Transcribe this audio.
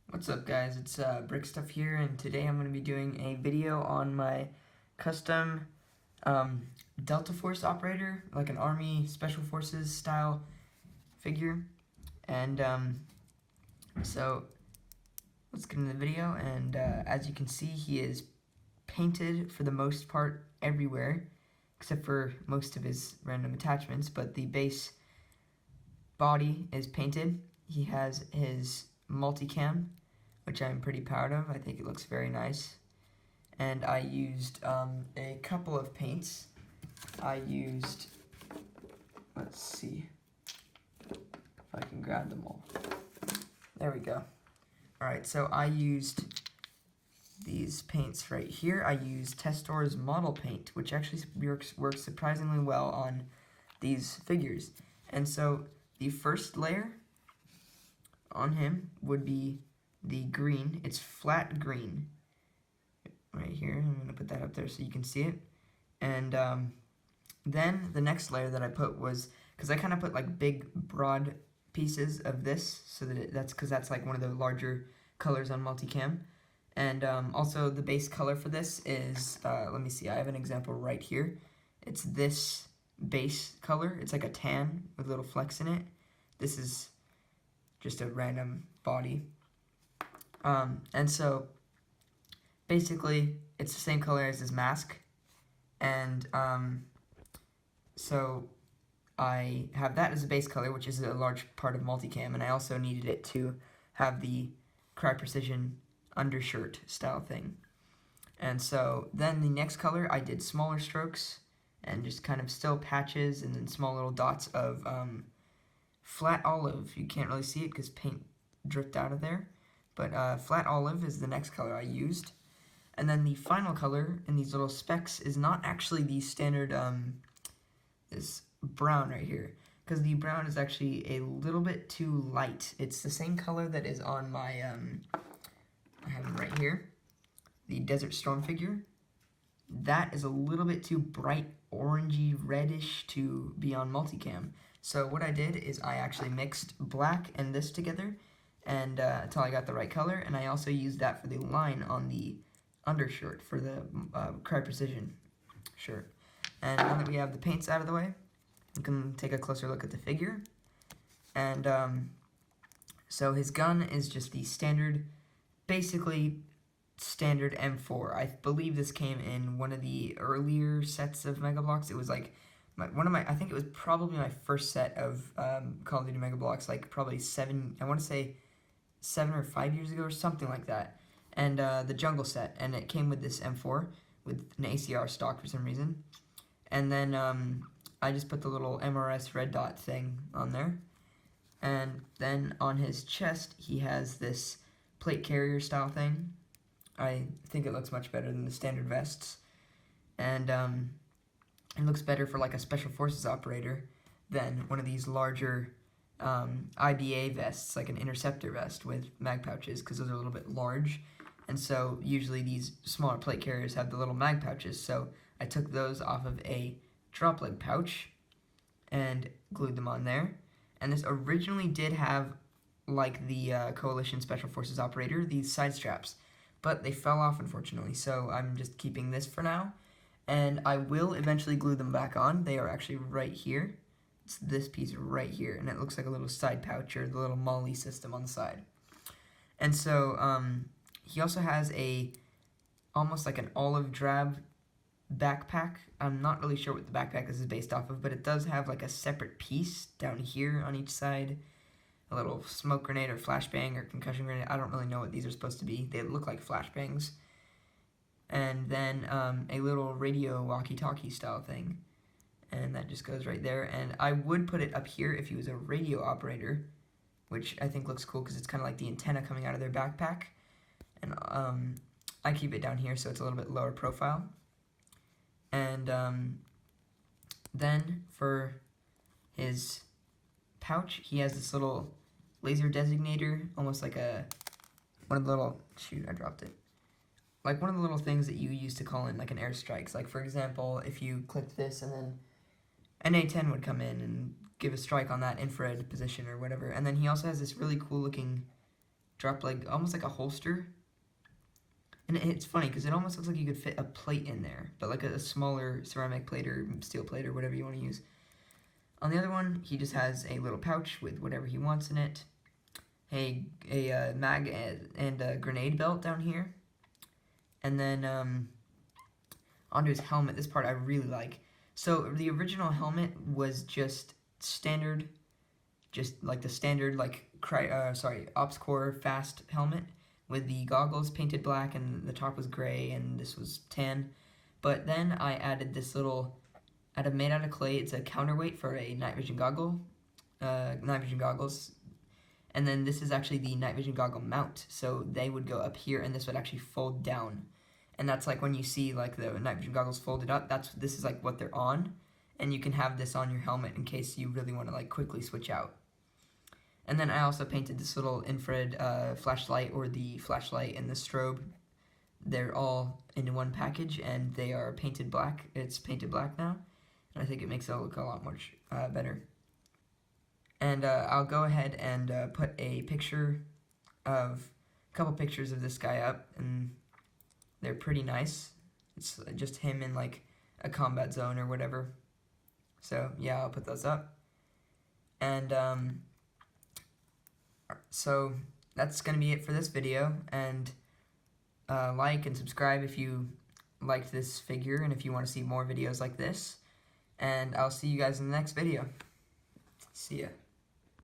What's up, guys? It's Brick Stuff here, and today I'm going to be doing a video on my custom Delta Force operator, like an Army Special Forces style figure. And so let's get into the video. And as you can see, he is painted for the most part everywhere, except for most of his random attachments. But the base body is painted. He has his multicam, which I'm pretty proud of. I think it looks very nice. And I used a couple of paints. I used, let's see if I can grab them all. There we go. Alright, so I used these paints right here. I used Testor's model paint, which actually works surprisingly well on these figures. And so the first layer on him would be the green. It's flat green right here. I'm going to put that up there so you can see it. And then the next layer that I put was, because I kind of put like big broad pieces of this, so that that's like one of the larger colors on multicam. And also the base color for this is, let me see, I have an example right here. It's this base color. It's like a tan with little flecks in it. This is just a random body. And so basically it's the same color as his mask, and so I have that as a base color, which is a large part of multicam, and I also needed it to have the Cry Precision undershirt style thing. And so then the next color I did smaller strokes and just kind of still patches and then small little dots of flat olive. You can't really see it because paint dripped out of there, but flat olive is the next color I used. And then the final color in these little specks is not actually the standard this brown right here, because the brown is actually a little bit too light. It's the same color that is on my I have him right here, the Desert Storm figure. That is a little bit too bright orangey reddish to be on multicam. So what I did is I actually mixed black and this together, and until I got the right color, and I also used that for the line on the undershirt for the Cry Precision shirt. And now that we have the paints out of the way, we can take a closer look at the figure. And so his gun is just the standard, basically standard M4. I believe this came in one of the earlier sets of Mega Bloks. It was like I think it was probably my first set of Call of Duty Mega Bloks, like probably 7 or 5 years ago or something like that. And the jungle set, and it came with this M4 with an ACR stock for some reason. And then I just put the little MRS red dot thing on there. And then on his chest, he has this plate carrier style thing. I think it looks much better than the standard vests. And it looks better for like a Special Forces operator than one of these larger IBA vests, like an interceptor vest with mag pouches, because those are a little bit large. And so usually these smaller plate carriers have the little mag pouches. So I took those off of a drop leg pouch and glued them on there. And this originally did have, like the Coalition Special Forces operator, these side straps, but they fell off unfortunately. So I'm just keeping this for now, and I will eventually glue them back on. They are actually right here. It's this piece right here, and it looks like a little side pouch or the little molly system on the side. And so he also has almost like an olive drab backpack. I'm not really sure what the backpack is based off of, but it does have like a separate piece down here on each side. A little smoke grenade or flashbang or concussion grenade. I don't really know what these are supposed to be. They look like flashbangs. And then a little radio walkie-talkie style thing. And that just goes right there. And I would put it up here if he was a radio operator, which I think looks cool because it's kind of like the antenna coming out of their backpack. And I keep it down here so it's a little bit lower profile. And then for his pouch, he has this little laser designator, almost like one of the little, shoot, I dropped it. Like one of the little things that you use to call in like an airstrike. Like for example, if you clicked this and then an A-10 would come in and give a strike on that infrared position or whatever. And then he also has this really cool looking drop like almost like a holster. And it's funny because it almost looks like you could fit a plate in there, but like a smaller ceramic plate or steel plate or whatever you want to use. On the other one, he just has a little pouch with whatever he wants in it, a mag and a grenade belt down here, and then onto his helmet. This part I really like. So the original helmet was just standard, just like the standard like Ops Core fast helmet with the goggles painted black and the top was gray and this was tan. But then I added this little, made out of clay. It's a counterweight for a night vision goggles. And then this is actually the night vision goggle mount. So they would go up here and this would actually fold down. And that's like when you see like the night vision goggles folded up, this is like what they're on. And you can have this on your helmet in case you really want to like quickly switch out. And then I also painted this little infrared flashlight, or the flashlight and the strobe. They're all in one package and they are painted black. It's painted black now. And I think it makes it look a lot much better. And I'll go ahead and put a couple pictures of this guy up, and they're pretty nice. It's just him in like a combat zone or whatever. So yeah, I'll put those up. And so that's gonna be it for this video. And like and subscribe if you liked this figure and if you want to see more videos like this. And I'll see you guys in the next video. See ya.